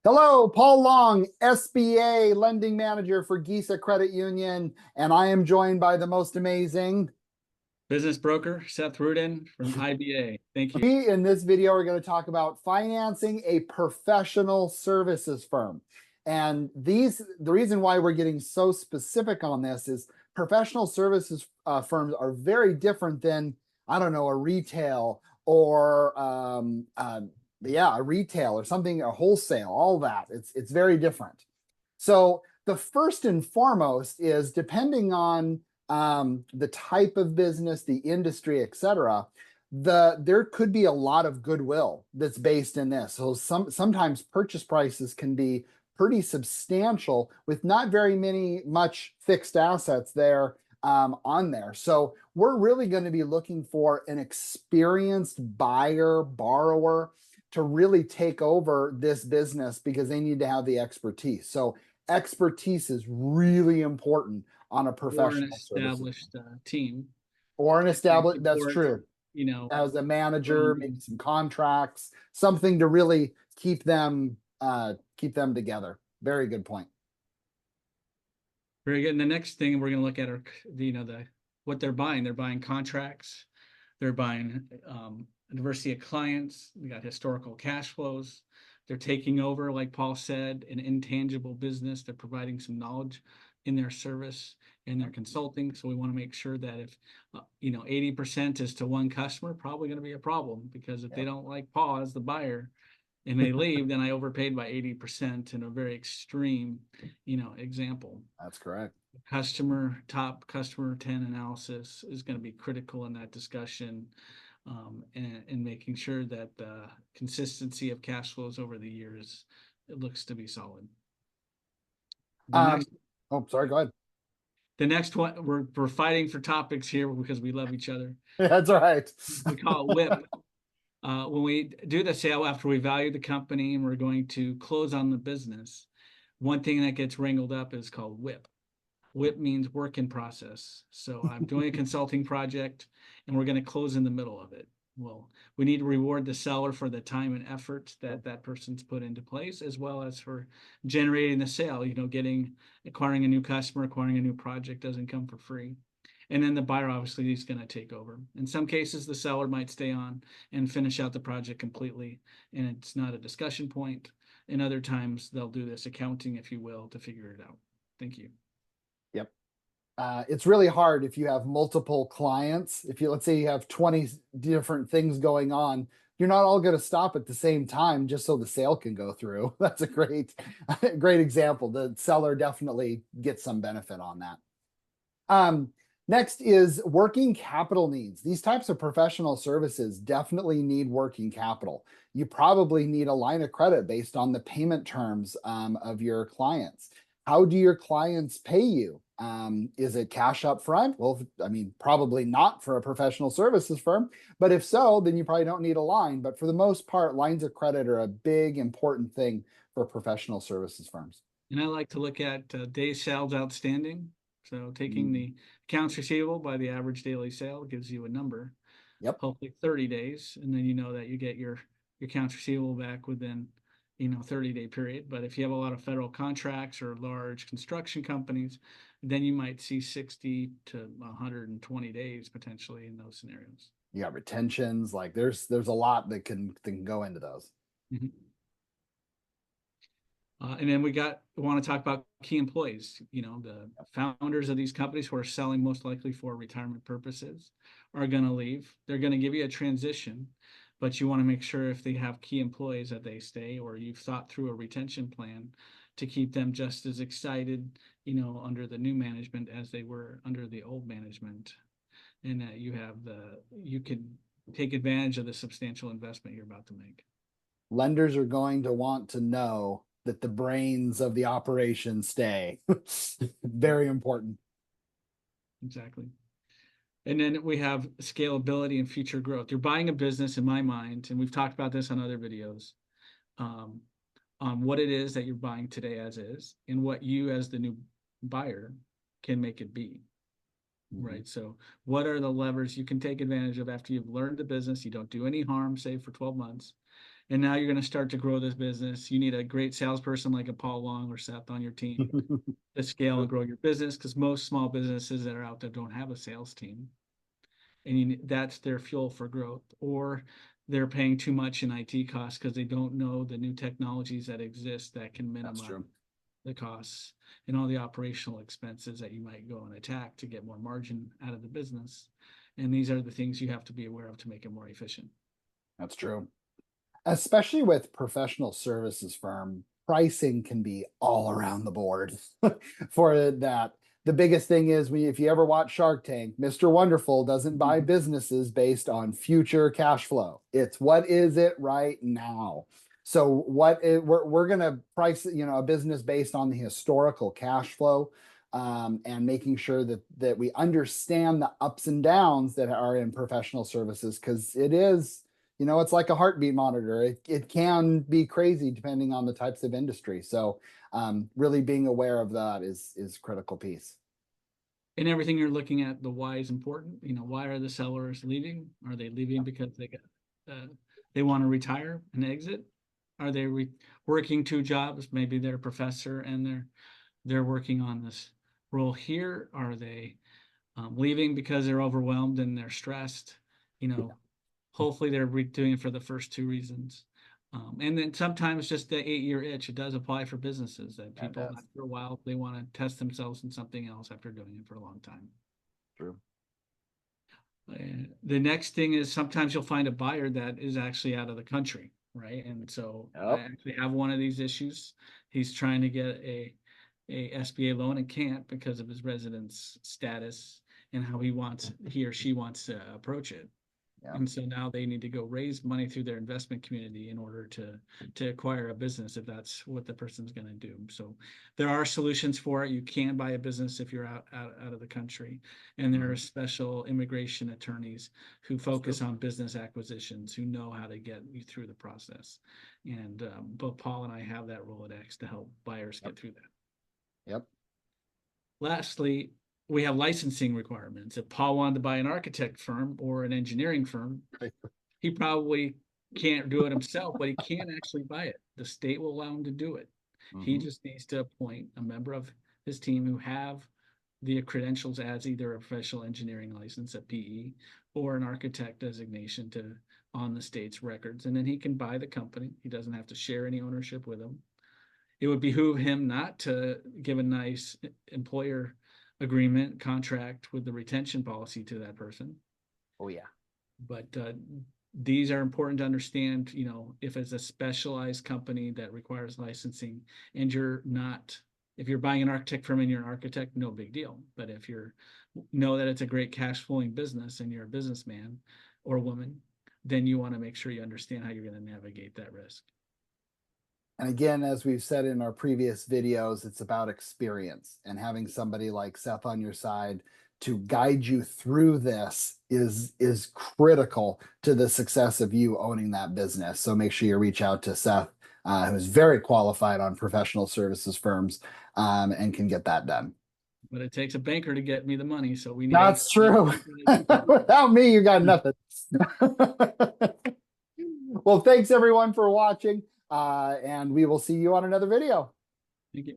Hello, Paul Long, SBA Lending Manager for Giza Credit Union, and I am joined by the most amazing. Business broker, Seth Rudin from IBA. Thank you. We, in this video, are going to talk about financing a professional services firm. And the reason why we're getting so specific on this is professional services firms are very different than, I don't know, a retail or a retail or something, a wholesale, all that. It's very different. So the first and foremost is, depending on the type of business, the industry, etc., there could be a lot of goodwill that's based in this. So sometimes purchase prices can be pretty substantial with not very much fixed assets there on there. So we're really going to be looking for an experienced buyer, borrower to really take over this business because they need to have the expertise. So expertise is really important on a professional Or an established team. Or an established, that's true. You know, as a manager, maybe some contracts, something to really keep them together. Very good point. Very good. And the next thing we're going to look at are, what they're buying. They're buying contracts. They're buying a diversity of clients. We got historical cash flows. They're taking over, like Paul said, an intangible business. They're providing some knowledge in their service and their consulting. So we want to make sure that if 80% is to one customer, probably going to be a problem, because if they don't like Paul as the buyer and they leave, then I overpaid by 80% in a very extreme, example. That's correct. Top customer 10 analysis is going to be critical in that discussion, and making sure that the consistency of cash flows over the years, it looks to be solid. Sorry, go ahead. The next one, we're fighting for topics here because we love each other. That's right. We call it WIP. When we do the sale after we value the company and we're going to close on the business, one thing that gets wrangled up is called WIP. WIP means work in process. So I'm doing a consulting project and we're going to close in the middle of it. Well, we need to reward the seller for the time and effort that person's put into place, as well as for generating the sale. Acquiring a new customer, acquiring a new project doesn't come for free. And then the buyer obviously is going to take over. In some cases, the seller might stay on and finish out the project completely, and it's not a discussion point. And other times they'll do this accounting, if you will, to figure it out. Thank you. Yep. It's really hard if you have multiple clients. Let's say you have 20 different things going on, you're not all going to stop at the same time just so the sale can go through. That's a great example. The seller definitely gets some benefit on that. Next is working capital needs. These types of professional services definitely need working capital. You probably need a line of credit based on the payment terms of your clients. How do your clients pay you? Is it cash up front? Well, probably not for a professional services firm, but if so, then you probably don't need a line. But for the most part, lines of credit are a big, important thing for professional services firms. And I like to look at days sales outstanding. So taking the accounts receivable by the average daily sale gives you a number. Yep. Hopefully 30 days. And then you know that you get your accounts receivable back within 30-day period. But if you have a lot of federal contracts or large construction companies, then you might see 60 to 120 days potentially in those scenarios. You got retentions, like there's a lot that can go into those. Mm-hmm. And then we want to talk about key employees. The founders of these companies who are selling most likely for retirement purposes are going to leave. They're going to give you a transition, but you want to make sure if they have key employees that they stay, or you've thought through a retention plan to keep them just as excited, under the new management as they were under the old management. And that you can take advantage of the substantial investment you're about to make. Lenders are going to want to know that the brains of the operation stay. Very important. Exactly. And then we have scalability and future growth. You're buying a business, in my mind, and we've talked about this on other videos, on what it is that you're buying today as is, and what you as the new buyer can make it be. right? So what are the levers you can take advantage of after you've learned the business? You don't do any harm, say for 12 months. And now you're going to start to grow this business. You need a great salesperson like a Paul Long or Seth on your team to scale and grow your business, because most small businesses that are out there don't have a sales team. And that's their fuel for growth. Or they're paying too much in IT costs because they don't know the new technologies that exist that can minimize the costs and all the operational expenses that you might go and attack to get more margin out of the business. And these are the things you have to be aware of to make it more efficient. That's true. Especially with professional services firm, pricing can be all around the board for that. The biggest thing is if you ever watch Shark Tank, Mr. Wonderful doesn't buy businesses based on future cash flow. It's what is it right now. So we're going to price, a business based on the historical cash flow, and making sure that we understand the ups and downs that are in professional services, because it is, it's like a heartbeat monitor. It can be crazy depending on the types of industry. So really being aware of that is critical piece. And everything you're looking at, the why is important. Why are the sellers leaving? Are they leaving because they want to retire and exit? Are they working two jobs? Maybe they're a professor and they're working on this role here. Are they leaving because they're overwhelmed and they're stressed? Hopefully they're doing it for the first two reasons. And then sometimes just the 8-year itch, it does apply for businesses that people after a while, they want to test themselves in something else after doing it for a long time. True. The next thing is sometimes you'll find a buyer that is actually out of the country, right? And so I actually have one of these issues. He's trying to get a SBA loan and can't because of his residence status and how he or she wants to approach it. Yeah. And so now they need to go raise money through their investment community in order to acquire a business, if that's what the person's going to do. So there are solutions for it. You can buy a business if you're out of the country. And there are special immigration attorneys who focus on business acquisitions, who know how to get you through the process. And both Paul and I have that Rolodex to help buyers get through that. Yep. Lastly, we have licensing requirements. If Paul wanted to buy an architect firm or an engineering firm, he probably can't do it himself, but he can actually buy it. The state will allow him to do it. He just needs to appoint a member of his team who have the credentials as either a professional engineering license at PE or an architect designation on the state's records. And then he can buy the company. He doesn't have to share any ownership with them. It would behoove him not to give a nice employer agreement contract with the retention policy to that person. Oh yeah. But these are important to understand. If it's a specialized company that requires licensing and if you're buying an architect firm and you're an architect, no big deal. But if know that it's a great cash flowing business and you're a businessman or woman, then you want to make sure you understand how you're going to navigate that risk. And again, as we've said in our previous videos, it's about experience, and having somebody like Seth on your side to guide you through this is critical to the success of you owning that business. So make sure you reach out to Seth, who's very qualified on professional services firms, and can get that done. But it takes a banker to get me the money, so we need. That's true. Without me, you got nothing. Well, thanks everyone for watching. And we will see you on another video. Thank you.